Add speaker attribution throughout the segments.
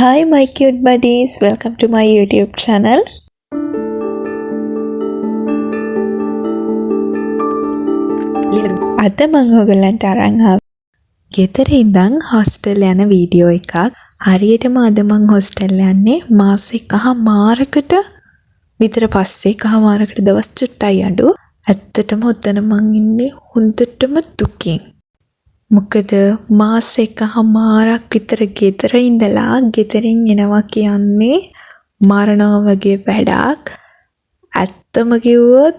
Speaker 1: Hi my cute buddies, welcome to my YouTube channel. අද මම ඔයගලන්ට අරන් ආවේ ගෙදර ඉඳන් හොස්ටල් යන වීඩියෝ එකක්. හරියටම අද මම හොස්ටල් යන්නේ මාස එකමාරකට විතර පස්සේ එකමාරකට දවස් චුට්ටයි අඩු. ඇත්තටම ඔතන මං ඉන්නේ හොඳටම දුකින්. මොකද මාස එකමාරක් විතර ගෙදර ඉඳලා ගෙදරින් එනවා කියන්නේ මරණා වගේ වැඩක්. ඇත්තම කිව්වොත්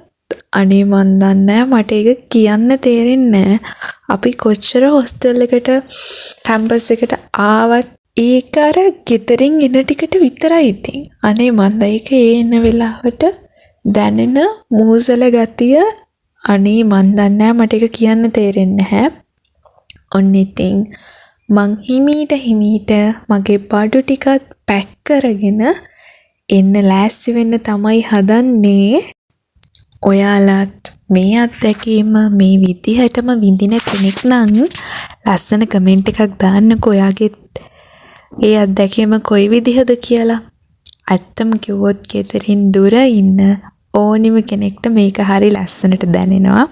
Speaker 1: අනේ මන් දන්නේ මට ඒක කියන්න තේරෙන්නේ නැහැ. අපි කොච්චර හොස්ටල් එකට කැම්පස් එකට ආවත් ඒක අර ගෙදරින් එන ටිකට විතරයි ඉතින්. අනේ මන් ඒක එන වෙලාවට දැනෙන මූසල ගතිය අනේ මන් දන්නේ මට ඒක කියන්න තේරෙන්නේ නැහැ. ඔන්න ඉතින් මං හිමීට මගේ බඩු ටිකත් පැක් කරගෙන එන්න ලෑස්ති වෙන්න තමයි හදන්නේ. ඔයාලත් මේ අත්දැකීම මේ විදිහටම විඳින කෙනෙක් නම් ලස්සන කමෙන්ට් එකක් දාන්නකෝ ඔයාගේ ඒ අත්දැකීම කොයි විදිහද කියලා. ඇත්තම කිව්වොත් ගෙදරින් දුර ඉන්න ඕනිම කෙනෙක්ට මේක හරි ලස්සනට දැනෙනවා.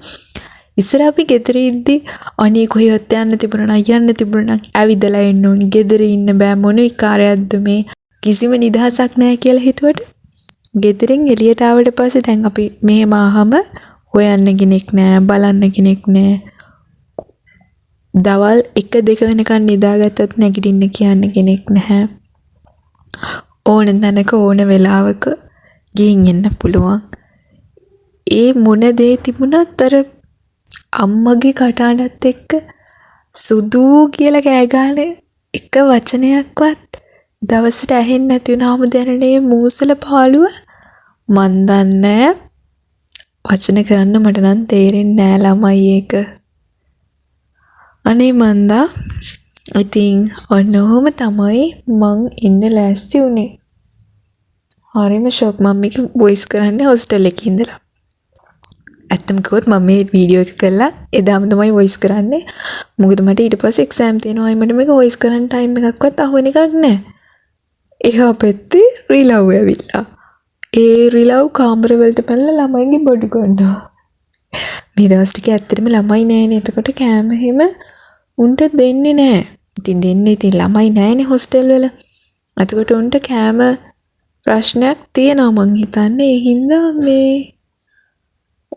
Speaker 1: ඉස්සර අපි ගෙදර ඉද්දි අනේ කොහෙවත් යන්න තිබුණා ඇවිදලා එන්න ඕනි. ගෙදර ඉන්න බෑ මොන විකාරයක්ද මේ කිසිම නිදහසක් නැහැ කියලා හිතුවට ගෙදරින් එළියට ආවට පස්සේ දැන් අපි මෙහෙම ආවම හොයන්න කෙනෙක් නැහැ, බලන්න කෙනෙක් නැහැ. දවල් 1-2 වෙනකන් නිදාගත්තත් නැගිටින්න කියන්න කෙනෙක් නැහැ. ඕන තැනක ඕන වෙලාවක ගිහින් එන්න පුළුවන්. ඒ මොන දේ තිබුණත් අර අම්මගේ කටහඬත් එක්ක සුදු කියලා කෑ ගහන එක වචනයක්වත් දවසට ඇහෙන්නේ නැති වුණාම දැනෙන මූසල පාළුව මන් දන්නේ වචන කරන්න මට නම් තේරෙන්නේ නෑ ළමයි ඒක. අනේ මන්දා ඉතින් ඔන්නෝම තමයි මං ඉන්න ලෑස්ති උනේ. හරිම ෂොක් මම මේක වොයිස් කරන්නේ හොස්ටල් එකේ ඉඳලා. ඇත්තම කිව්වොත් මම මේ වීඩියෝ එක කළා එදාම තමයි වොයිස් කරන්නේ. මොකද මට ඊට පස්සේ එක්සෑම් තියෙනවා. මට මේක වොයිස් කරන්න ටයිම් එකක්වත් අහුවෙන එකක් නැහැ. එහා පැත්තේ රිලව් ඇවිල්ලා. ඒ රිලව් කාමර වලට පැනලා ළමයිගේ බඩු ගන්නවා. මේ දවස් ටික ඇත්තටම ළමයි නැහැනේ. එතකොට කෑම හැම උන්ට දෙන්නේ නැහැ. ඉතින් ළමයි නැහැනේ හොස්ටල් වල. එතකොට උන්ට කෑම ප්‍රශ්නයක් තියෙනවා මං හිතන්නේ. ඒ හින්දා මේ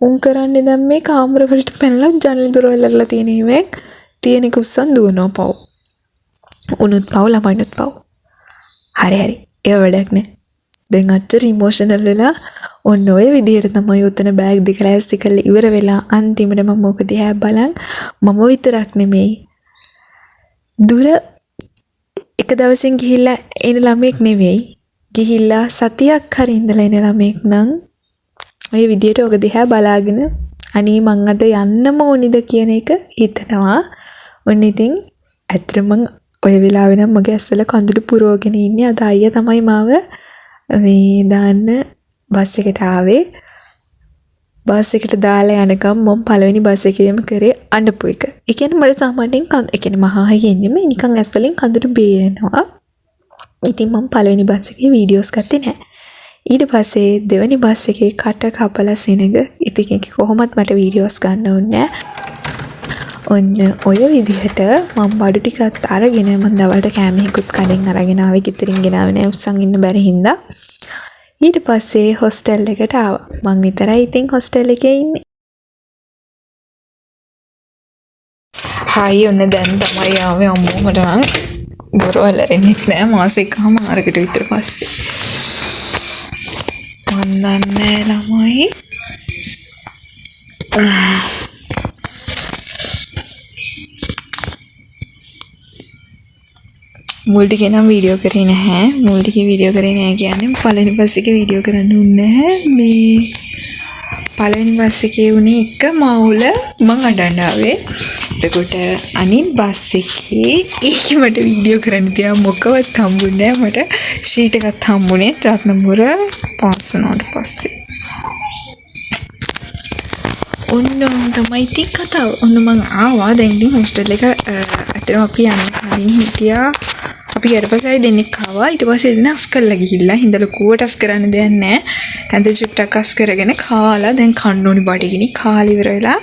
Speaker 1: උන් කරන්නේ දැන් මේ කාමර වලට පැනලා ජනල දොරවල් අරලා තියෙන හිමෙන් තියෙන කුස්සන් දුවනවා පව්. උනුත් පව් ළමයිනුත් පව්. හරි ඒ වැඩක් නෑ. දැන් අච්චර ඉමෝෂනල් වෙලා ඔන්න ඔය විදිහට තමයි උතන බෑග් දෙක ලෑස්ති කරලා ඉවර වෙලා අන්තිමට මම මොකද දිහා බලන් මම විතරක් නෙමෙයි දුර එක දවසින් ගිහිල්ලා එන ළමෙක් නෙවෙයි ගිහිල්ලා සතියක් හරි ඉඳලා එන ළමෙක් නම් ඔය විදියට ඔක දිහා බලාගෙන අනේ මං අද යන්නම ඕනිද කියන එක හිතනවා. ඔන්න ඉතින් ඇත්තටම ඔය වෙලාවේ නම් මගේ ඇස්වල කඳුළු පුරවගෙන ඉන්නේ. අද අයියා තමයි මාව මේ දාන්න බස් එකට ආවේ. බස් එකට දාලා යනකම් මම පළවෙනි බස් එකේම කරේ අඬපු එක. ඒ කියන්නේ මට සාමාන්‍යයෙන් ඒ කියන්නේ මහා හයියෙන්නේ මේ නිකන් ඇස්වලින් කඳුළු බේරෙනවා. ඉතින් මම පළවෙනි බස් එකේ වීඩියෝස් ගත්තේ නැහැ. ඊට පස්සේ දෙවෙනි බස් එකේ කට කපලා සෙනග ඉතින් ඒක කොහොමත් මට වීඩියෝස් ගන්න ඕනේ. ඔන්න ඔය විදිහට මම බඩු ටිකත් අරගෙන මම දවල්ට කෑමෙකුත් කඩෙන් අරගෙන ආවේ. ගෙදරින් ගෙනාවේ නෑ උස්සන් ඉන්න බැරි හින්දා. ඊට පස්සේ හොස්ටල් එකට ආවා. මං විතරයි ඉතින් හොස්ටල් එකේ ඉන්නේ. හායි ඔන්න දැන් තමයි ආවේ අම්මෝ මට නම් බොරවල් අරෙන්නේ නෑ මාස එකමාරකට විතර පස්සේ. මන් දන්නේ ළමයි මුල් ටිකේ නම් වීඩියෝ කරේ නැහැ. මුල් ටිකේ වීඩියෝ කරේ නැහැ කියන්නේ පළවෙනි බස් එකේ වීඩියෝ කරන්න උන්නේ නැහැ. මේ පළවෙනි බස් එකේ උනේ එක මවුල මං අඬන්න ආවේ. එතකොට අනිත් බස් එකේ මට වීඩියෝ කරන්න තියා මොකවත් හම්බුනේ නැහැ. මට ෂීට් එකක් හම්බුනේ රත්නපුර පාස් වුණාට පස්සේ. ඔන්න තමයි ටික කතාව. ඔන්න මං ආවා දැන් ඉතින් හොස්ටල් එක අතන අපි යන්න කලින් හිටියා අපි ඊට පස්සේ දෙන්නෙක් ආවා. ඊට පස්සේ දෙන්න අස් කරලා ගිහිල්ලා හින්දා ලොකුවට අස් කරන්න දෙයක් නැහැ. කන්ද චුට්ටක් අස් කරගෙන කාලා දැන් කන්න ඕනි බඩගිනි කාලි ඉවර වෙලා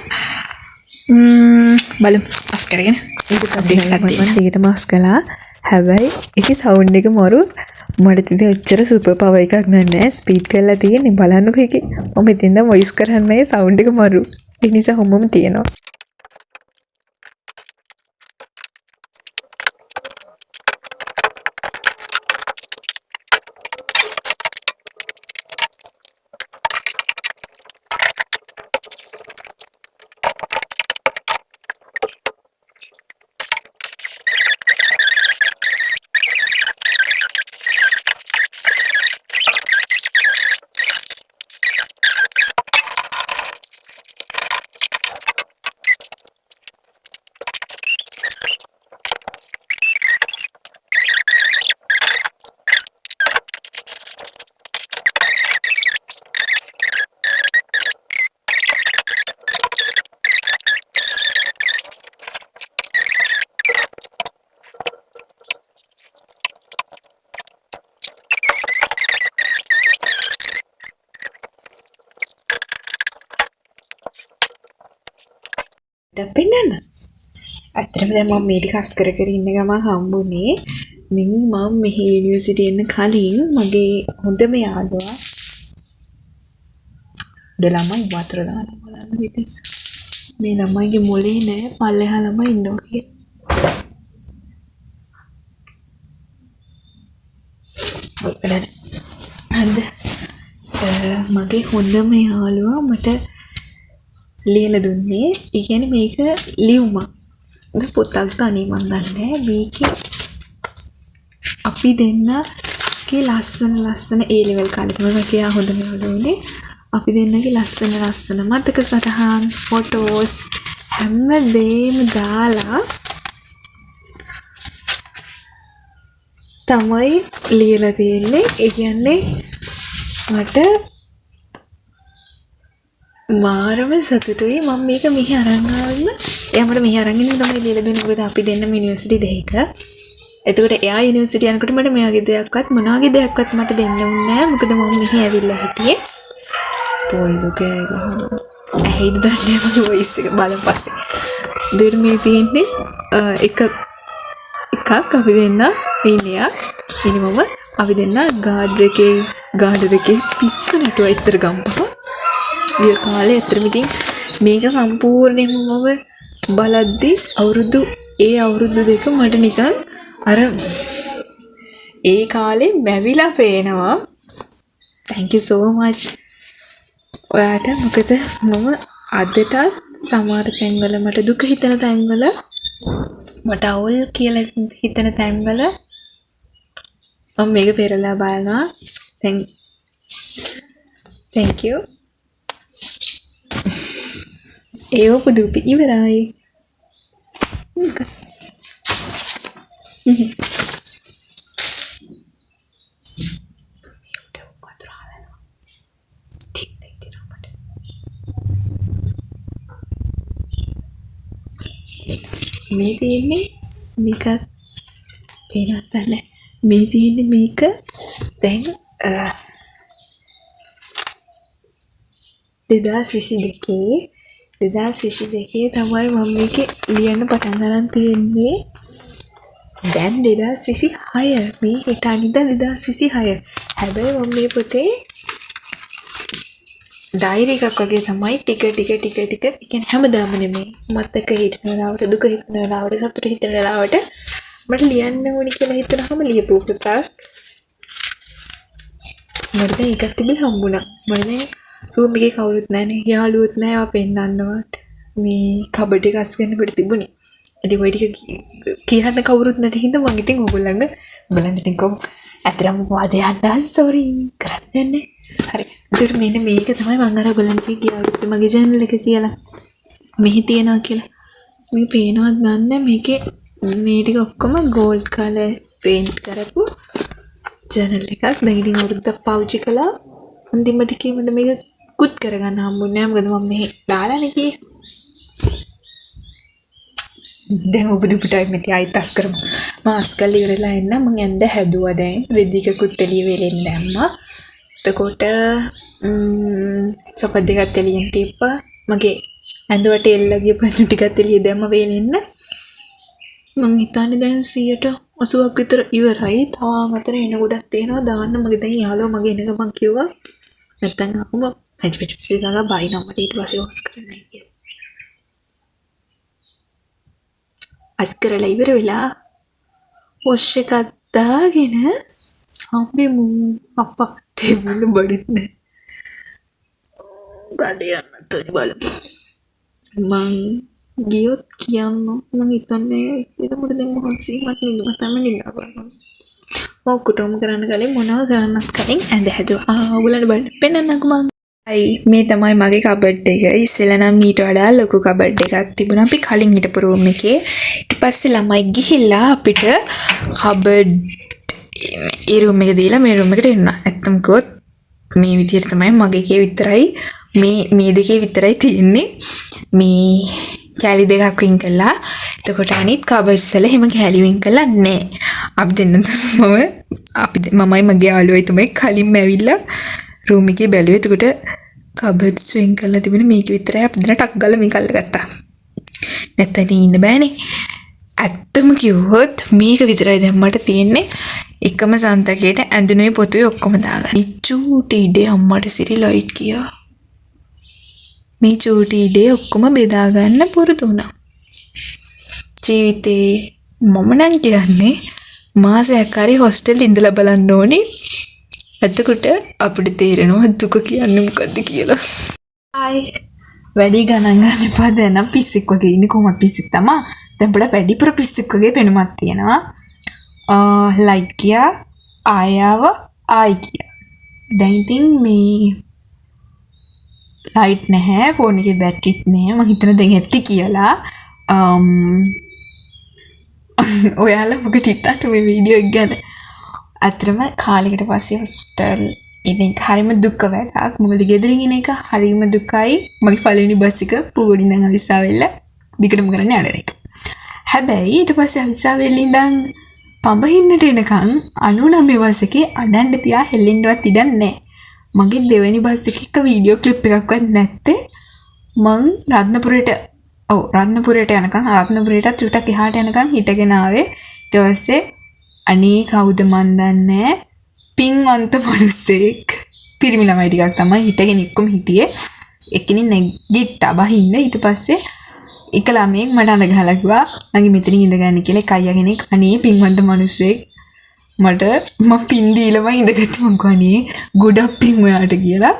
Speaker 1: බලමු අස් කරගෙන ඊට පස්සේ මම දිගටම අස් කළා. හැබැයි ඒකේ සවුන්ඩ් එක මරු මට ඉතින් ඔච්චර සුපර් පවර් එකක් නෑ. ස්පීඩ් කරලා තියෙන්නේ බලන්නකෝ ඒකේ. මම ඉතින් දැන් වොයිස් කරන්නේ සවුන්ඩ් එක මරු. ඒ නිසා හැමෝම තියෙනවා. පෙන්නන්න. ඇත්තටම දැන් මම මේ ටික අස් කර ඉන්න ගමන් හම්බුනේ මම මෙහි යුනිවර්සිටි එන්න කලින් මගේ හොඳම යාළුවා ළමයි වතුර දානවා බලන්න ඉතින් මේ ළමයිගේ මොලේ නෑ පල්ලෙහා ළමයි ඉන්නවා කියලා. හරිද? මගේ හොඳම යාළුවා මට ලියලා දුන්නේ. ඒ කියන්නේ මේක ලියුමක්. පොතක් තනිය මන් දන්නේ මේකේ අපි දෙන්නගේ ලස්සන A level කාලේ තමයි කියා හොඳම යාළුවනේ. අපි දෙන්නගේ ලස්සන මතක සටහන් ෆොටෝස් හැමදේම දාලා තමයි ලියලා තියෙන්නේ. ඒ කියන්නේ මට මාරම සතුටුයි මම මේක මෙහි අරන් ආවම එයා මට මෙහි අරන් ඉන්න තමයි ලියලා දුන්නේ. මොකද අපි දෙන්නම යුනිවර්සිටි දෙක. එතකොට එයා යුනිවර්සිටි යනකොට මට මෙයාගේ දෙයක්වත් මොනවාගේ දෙයක්වත් මට දෙන්න උන්නේ නැහැ. මොකද මම මෙහි ඇවිල්ලා හිටියේ. පොල්ලුක ඇහිද දන්නේ මගේ වොයිස් එක බලන් පස්සේ. දෙර මේ තියෙන්නේ එකක් අපි දෙන්න ඉන්නවා. ඉනිමම අපි දෙන්න ගාඩර් එකේ පිස්සු නැටුවා ඉස්සර ගම්පහ. ඒ කාලේ ඇත්තටම ඉතින් මේක සම්පූර්ණයෙන්ම මම බලද්දි අවුරුදු දෙක මට නිකන් අර ඒ කාලේ මැවිලා පේනවා. thank you so much ඔයාට. මොකද මම අදටත් සමහර තැන්වල මට දුක හිතෙන තැන්වල මට අවුල් කියලා හිතෙන තැන්වල මම මේක පෙරලා බලනවා. thank you. ඒව පුදුපි ඉවරයි. මේ තියෙන්නේ මේක පේනවත් නැහැ. මේ තියෙන්නේ මේක දැන් 2022 තමයි මම මේක ලියන්න පටන් ගන්න තියෙන්නේ. දැන් 2026 මේ හෙට අනිද්දා 2026. හැබැයි මම මේ පොතේ ඩයරි එකක් වගේ තමයි ටික කියන්නේ හැමදාම නෙමෙයි. මතක හිටින වෙලාවට, දුක හිතන වෙලාවට, සතුට හිතන වෙලාවට මට ලියන්න ඕනි කියලා හිතනහම ලියපු පොතක්. මට දැන් එකක් තිබිලා හම්බුණා. මට දැන් රූම් එකේ කවුරුත් නැහැනේ. යාළුවොත් නැහැ. ආව පෙන්නන්නවත්. මේ කබඩ් එක අස් ගන්නකොට තිබුණේ. ඉතින් ওই ටික කියන්න කවුරුත් නැති හින්දා මම ඉතින් ඕගොල්ලන්ව බලන්න ඉතින් කොහොම ඇත්තටම වාදයන්ට සෝරි කරන්නේ. හරි. ඒකට මෙන්න මේක තමයි මම අර ඔයගොල්ලන්ට කියාවිත් මගේ channel එක කියලා. මෙහි තියනවා කියලා. මේක පේනවද දන්නේ මේකේ මේ ටික ඔක්කොම gold color paint කරපු channel එකක්. දැන් ඉතින් අවුරුද්දක් පාවිච්චි කළා. අන්තිමට කීමද මේක කුත් කරගන්න හම්බුනේ නැහැ. මොකද මම මෙහි දාලානේ කියේ. දැන් උපදපු ටයිම් එකේ ආයෙත් අස් කරමු. මාස් කරලා ඉවරලා එන්න මම ඇඳ හැදුවා දැන්. රිද්දිකකුත් එළිය වෙලෙන් දැම්මා. එතකොට සපත් දෙකත් එළියෙන් තියප්පා. මගේ ඇඳවට එල්ල ගියපු ඇඳු ටිකත් එළිය දැම්ම වෙලෙන්න. මම හිතන්නේ දැන් 80ක් විතර ඉවරයි. තාම අතර එන ගොඩක් තියෙනවා දාන්න. මගේ දැන් යාළුවා මගේ එන ගමන් කිව්වා නැත්තම් ආවම පැච් ගාලා බයිනවා මට ඊට පස්සේ වොස් කරන්නයි කියලා. අස් කරලා ඉවර වෙලා වොෂ් එකක් දාගෙන හම්බෙමු. අප්පා තේමුණ බඩුත් නැහැ. ගඩේ යන්න තෝරි බලමු. මං ගියොත් කියන්න මං හිතන්නේ එතකොට දැන් මොහොන්සි මට නිදුම තමයි නිදා ගන්න. ඔක්කොටම කරන්න කලින් මොනව කරන්නත් කලින් ඇඳ හැදුවා. ඔයගොල්ලන්ට බලන්න පෙන්නන්නකෝ මං. මේ තමයි මගේ කබඩ් එක. ඉස්සෙල්ලා නම් ඊට වඩා ලොකු කබඩ් එකක් තිබුණා අපි කලින් හිටපු රූම් එකේ. ඊට පස්සේ ළමයි ගිහිල්ලා අපිට කබඩ් ඒ රූම් එක දීලා මේ රූම් එකට එන්නා. ඇත්තම කිව්වොත් මේ විදිහට තමයි මගේ එකේ විතරයි මේ දෙකේ විතරයි තියෙන්නේ. මේ කැලි දෙකක් වින් කළා. එතකොට අනිත් කබඩ්ස් වල හැම කැලි වින් කළා නෑ. අපි දෙන්න මමයි මගේ යාළුවයි තමයි කලින්ම ඇවිල්ලා රූම් එකේ බැලුවේ. එතකොට කබඩ් ස්විං කරලා තිබුණේ මේක විතරයි. අපි දෙන ටක් ගාලා මේක අල්ලගත්තා. නැත්නම් ඉතින් ඉන්න බෑනේ. ඇත්තම කිව්වොත් මේක විතරයි දැන් මට තියෙන්නේ. එකම සන්තකේට ඇඳුනේ පොතුයි ඔක්කොම දාගන්න. චූටි ඉඩේ අම්මට සිරි ලයිට් කියා. මේ චූටි ඉඩේ ඔක්කොම බෙදා ගන්න පුරුදු වුණා. ජීවිතේ මම නම් කියන්නේ මාසයක් හරි හොස්ටල් ඉඳලා බලන්න ඕනේ. එතකොට අපිට තේරෙනවා දුක කියන්නේ මොකද්ද කියලා. ආයි වැඩි ගණන් ගන්න එපා. දැන් පිස්සෙක් වගේ ඉන්නේ කොහොමද පිස්සෙක් තමයි. දැන් පොඩ වැඩිපුර පිස්සෙක් වගේ පෙනුමක් තියෙනවා. ලයිට් ගියා ආයව ආයි ගියා. දැන් ඉතින් මේ ලයිට් නැහැ. ෆෝන් එකේ බැටරිත් නැහැ. මම හිතන දැන් ඇත්ති කියලා. ඔයාලා මොකද හිතන්නේ මේ වීඩියෝ එක ගැන? අතරම කාලෙකට පස්සේ හොස්පිටල් ඉතින් හරිම දුක වැඩක්. මොකද ගෙදරින් ඉන එක හරිම දුකයි. මගේ පළවෙනි බස් එක පූගොඩින් ඉඳන් අවිස්සාවෙල්ල දිගටම කරන්නේ අඬන එක. හැබැයි ඊට පස්සේ අවිස්සාවෙල්ල ඉඳන් පඹහින්නට එනකන් 99 බස් එකේ අඬන්න තියා හෙල්ලෙන්නවත් ඉඩක් නැහැ. මගේ දෙවෙනි බස් එකක වීඩියෝ ක්ලිප් එකක්වත් නැත්තේ. මං රත්නපුරයට යනකම් රත්නපුරයට චුට්ටක් එහාට යනකම් හිටගෙන ආවේ. ඊට පස්සේ අනේ කවුද මන් දන්නේ පින්වන්ත මිනිස්සෙක් පිරිමි ළමයි ටිකක් තමයි හිටගෙන එක්කම හිටියේ. එක්කෙනෙක් නැගිට්ටා බහින්න. ඊට පස්සේ එක ළමයෙක් මට අඬ ගහලා කිව්වා මගේ මෙතනින් ඉඳගන්න කියලා. එක අයියා කෙනෙක් අනේ පින්වන්ත මිනිස්සෙක් මට මම පින් දීලම ඉඳගත්තු මං කෝනේ ගොඩක් පින් ඔයාට කියලා.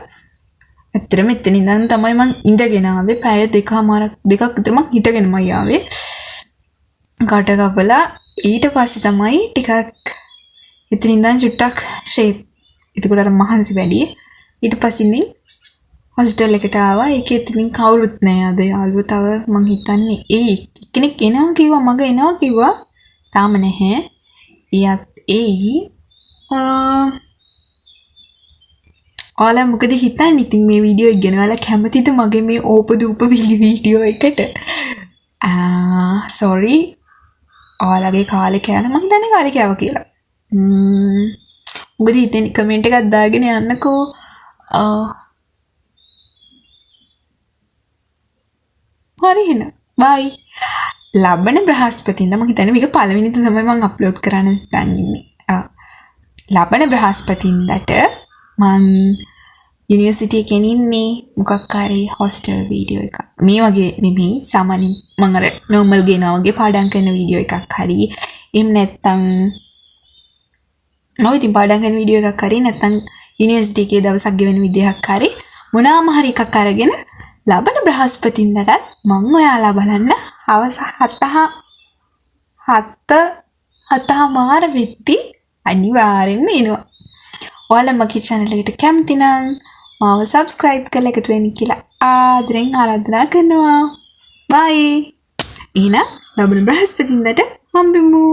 Speaker 1: ඇත්තටම මෙතන ඉඳන් තමයි මං ඉඳගෙන ආවේ. පැය දෙකක් විතර මං හිටගෙනම ආවේ. කට කපලා ඊට පස්සේ තමයි ටිකක් ඉතින් ඉඳන් චුට්ටක් ෂේප් ඉතකොට අර මහන්සි වැඩි. ඊට පස්සේ ඉතින් හොස්ටල් එකට ආවා. ඒකෙත් ඉතින් කවුරුත් නැහැ. අද යාළුවෝ තව මං හිතන්නේ කෙනෙක් එනවා කිව්වා. මග එනවා කිව්වා. තාම නැහැ. එයාත් ඔයාලා මොකද හිතන්නේ ඉතින් මේ වීඩියෝ එක ගැන? ඔයාලා කැමතිද මගේ මේ ඕපදූප වීඩියෝ එකට? sorry ඔයාලගේ කාලේ කෑන මම හිතන්නේ කාලේ කෑවා කියලා. මොකද හිතෙන් කමෙන්ට් එකක් දාගෙන යන්නකෝ. හරි එහෙනම් bye. ලබන බ්‍රහස්පතින්දා මම හිතන්නේ මේක පළවෙනි දින තමයි මම අප්ලෝඩ් කරන්න ඉන්නේ. ලබන බ්‍රහස්පතින්දාට මම යුනිවර්සිටි එකේ ඉන්නේ. මොකක් හරි හොස්ටල් වීඩියෝ එකක්. මේ වගේ නෙමෙයි සාමාන්‍ය මම අර normal ගේනවා වගේ පාඩම් කරන වීඩියෝ එකක් හරි. එහෙම නැත්නම් ඉතින් පාඩම් කරන වීඩියෝ එකක් හරි නැත්නම් යුනිවර්සිටි එකේ දවසක් ගෙවන විදිහක් හරි මොනවාම හරි එකක් අරගෙන ලබන බ්‍රහස්පතින්දාට මම ඔයාලා බලන්න හවස 7:00 වෙද්දි අනිවාර්යෙන්ම එනවා. ඔයාලා මගේ channel එකට කැමති නම් මාව subscribe කරලා එකතු වෙන්න කියලා ආදරෙන් ආරාධනා කරනවා. bye. එහෙනම් ලබන බ්‍රහස්පතින්දාට හම්බෙමු.